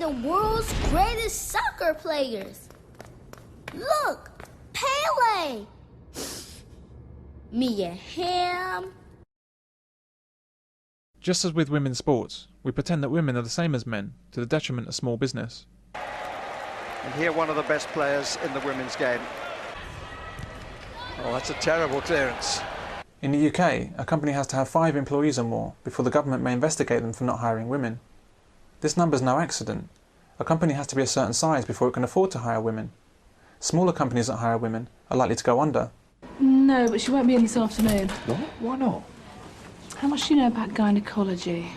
the world's greatest soccer players. Look, Pele, Mia Hamm. Just as with women's sports, we pretend that women are the same as men, to the detriment of small business. And here one of the best players in the women's game. Oh, that's a terrible clearance. In the UK, a company has to have 5 employees or more before the government may investigate them for not hiring women. This number's no accident. A company has to be a certain size before it can afford to hire women. Smaller companies that hire women are likely to go under. No, but she won't be in this afternoon. What? Why not? How much do you know about gynecology?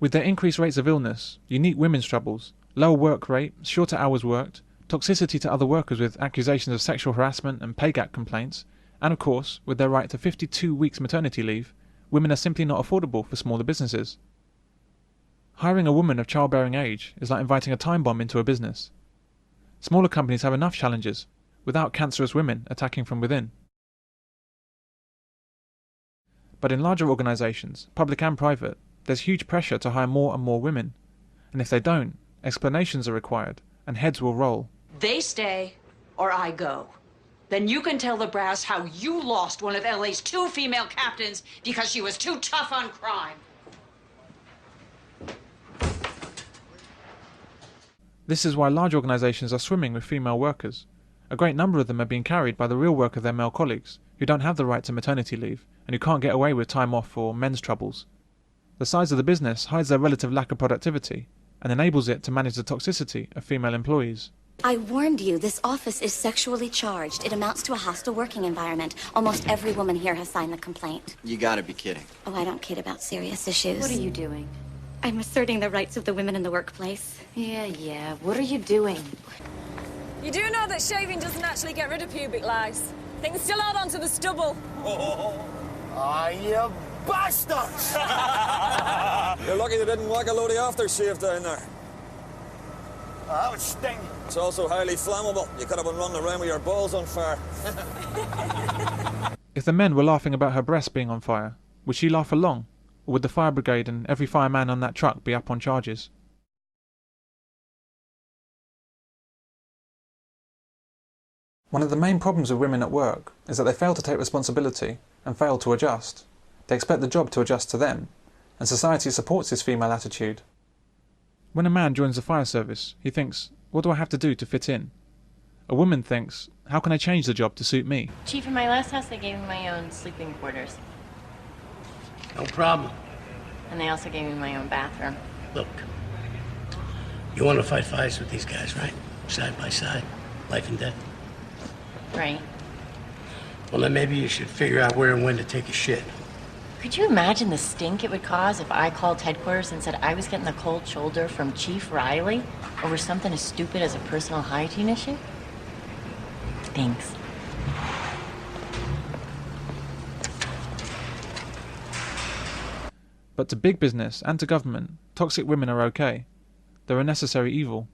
With their increased rates of illness, unique women's troubles, lower work rate, shorter hours worked, toxicity to other workers with accusations of sexual harassment and pay gap complaints, and of course, with their right to 52 weeks maternity leave, women are simply not affordable for smaller businesses. Hiring a woman of childbearing age is like inviting a time bomb into a business. Smaller companies have enough challenges, without cancerous women attacking from within. But in larger organisations, public and private, there's huge pressure to hire more and more women. And if they don't, explanations are required, and heads will roll. They stay, or I go. Then you can tell the brass how you lost one of LA's 2 female captains because she was too tough on crime. This is why large organisations are swimming with female workers. A great number of them are being carried by the real work of their male colleagues, who don't have the right to maternity leave, and who can't get away with time off for men's troubles. The size of the business hides their relative lack of productivity, and enables it to manage the toxicity of female employees. I warned you, this office is sexually charged. It amounts to a hostile working environment. Almost every woman here has signed the complaint. You gotta be kidding. Oh, I don't kid about serious issues. What are you doing? I'm asserting the rights of the women in the workplace. Yeah. What are you doing? You do know that shaving doesn't actually get rid of pubic lice. Things still add onto the stubble. You bastards! You're lucky they didn't whack a load of aftershave down there. That would sting. It's also highly flammable. You could have been running around with your balls on fire. If the men were laughing about her breasts being on fire, would she laugh along? Or would the fire brigade and every fireman on that truck be up on charges? One of the main problems with women at work is that they fail to take responsibility and fail to adjust. They expect the job to adjust to them, and society supports this female attitude. When a man joins the fire service, he thinks, what do I have to do to fit in? A woman thinks, how can I change the job to suit me? Chief, in my last house they gave me my own sleeping quarters. No problem. And they also gave me my own bathroom. Look, you want to fight fires with these guys, right? Side by side, life and death. Right. Well, then maybe you should figure out where and when to take a shit. Could you imagine the stink it would cause if I called headquarters and said I was getting the cold shoulder from Chief Riley over something as stupid as a personal hygiene issue? Thanks. But to big business and to government, toxic women are okay. They're a necessary evil.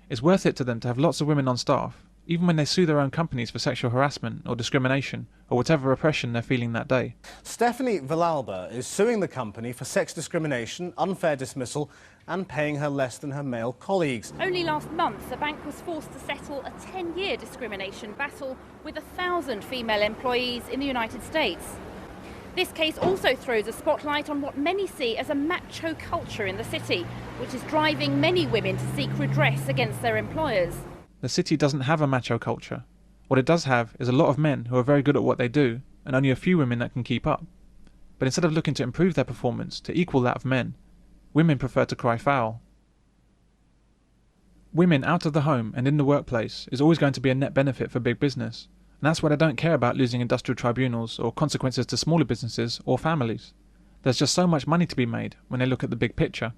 It's worth it to them to have lots of women on staff, even when they sue their own companies for sexual harassment or discrimination or whatever oppression they're feeling that day. Stephanie Villalba is suing the company for sex discrimination, unfair dismissal and paying her less than her male colleagues. Only last month, the bank was forced to settle a 10-year discrimination battle with 1,000 female employees in the United States. This case also throws a spotlight on what many see as a macho culture in the city, which is driving many women to seek redress against their employers. The city doesn't have a macho culture. What it does have is a lot of men who are very good at what they do, and only a few women that can keep up. But instead of looking to improve their performance to equal that of men, women prefer to cry foul. Women out of the home and in the workplace is always going to be a net benefit for big business, and that's why they don't care about losing industrial tribunals or consequences to smaller businesses or families. There's just so much money to be made when they look at the big picture.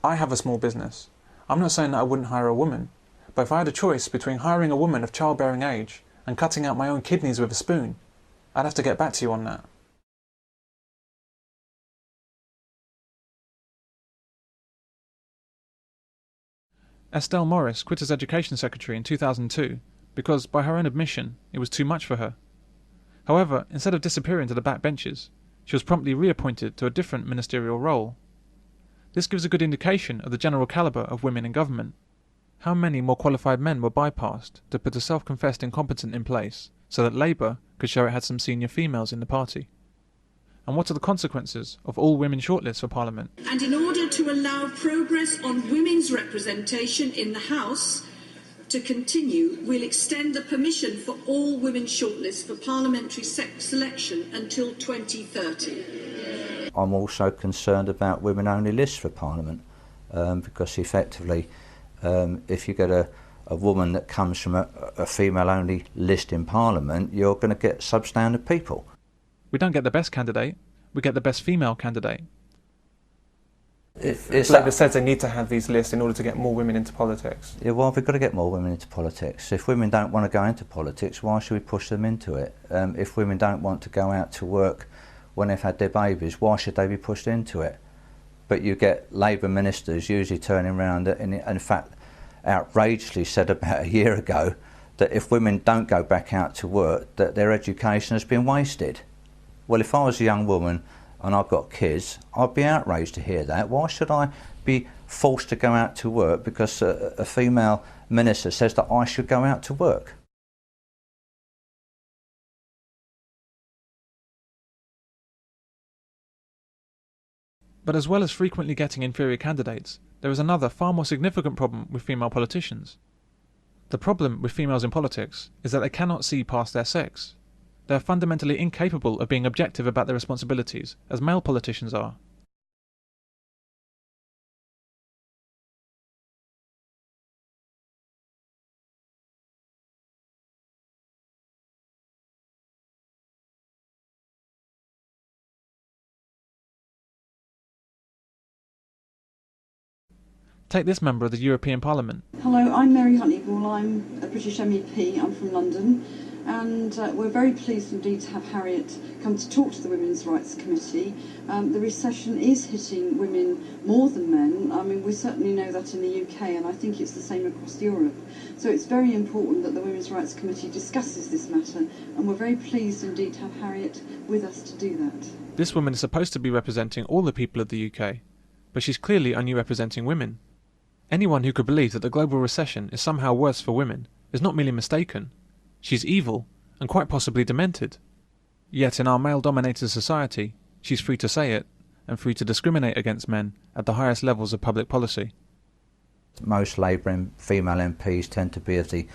I have a small business. I'm not saying that I wouldn't hire a woman, but if I had a choice between hiring a woman of childbearing age and cutting out my own kidneys with a spoon, I'd have to get back to you on that. Estelle Morris quit as Education Secretary in 2002 because, by her own admission, it was too much for her. However, instead of disappearing to the back benches, she was promptly reappointed to a different ministerial role. This gives a good indication of the general calibre of women in government. How many more qualified men were bypassed to put a self-confessed incompetent in place so that Labour could show it had some senior females in the party? And what are the consequences of all women shortlists for Parliament? And in order to allow progress on women's representation in the House to continue, we'll extend the permission for all women shortlists for parliamentary selection until 2030. I'm also concerned about women-only lists for Parliament because effectively if you get a woman that comes from a female-only list in Parliament, you're going to get substandard people. We don't get the best candidate, we get the best female candidate. Labour says they need to have these lists in order to get more women into politics. Yeah, well, we've got to get more women into politics. If women don't want to go into politics, why should we push them into it? If women don't want to go out to work when they've had their babies, why should they be pushed into it? But you get Labour ministers usually turning around and in fact outrageously said about a year ago that if women don't go back out to work, that their education has been wasted. Well, if I was a young woman and I've got kids, I'd be outraged to hear that. Why should I be forced to go out to work because a female minister says that I should go out to work? But as well as frequently getting inferior candidates, there is another far more significant problem with female politicians. The problem with females in politics is that they cannot see past their sex. They are fundamentally incapable of being objective about their responsibilities, as male politicians are. Take this member of the European Parliament. Hello, I'm Mary Honeyball. I'm a British MEP. I'm from London. And we're very pleased indeed to have Harriet come to talk to the Women's Rights Committee. The recession is hitting women more than men. I mean, we certainly know that in the UK, and I think it's the same across Europe. So it's very important that the Women's Rights Committee discusses this matter, and we're very pleased indeed to have Harriet with us to do that. This woman is supposed to be representing all the people of the UK, but she's clearly only representing women. Anyone who could believe that the global recession is somehow worse for women is not merely mistaken. She's evil, and quite possibly demented. Yet in our male-dominated society, she's free to say it, and free to discriminate against men at the highest levels of public policy. Most Labour female MPs tend to be of the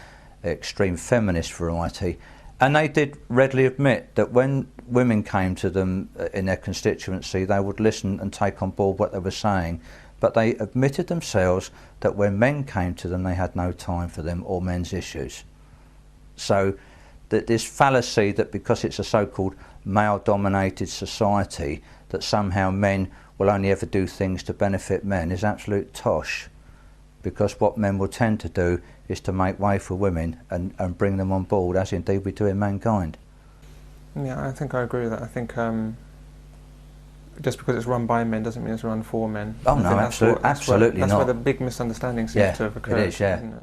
extreme feminist variety, and they did readily admit that when women came to them in their constituency, they would listen and take on board what they were saying, but they admitted themselves that when men came to them, they had no time for them or men's issues. So that this fallacy that because it's a so-called male-dominated society that somehow men will only ever do things to benefit men is absolute tosh, because what men will tend to do is to make way for women and bring them on board, as indeed we do in mankind. Yeah, I think I agree with that. I think just because it's run by men doesn't mean it's run for men. Oh no, absolutely not. That's where the big misunderstanding seems to have occurred. It is, yeah. Isn't it?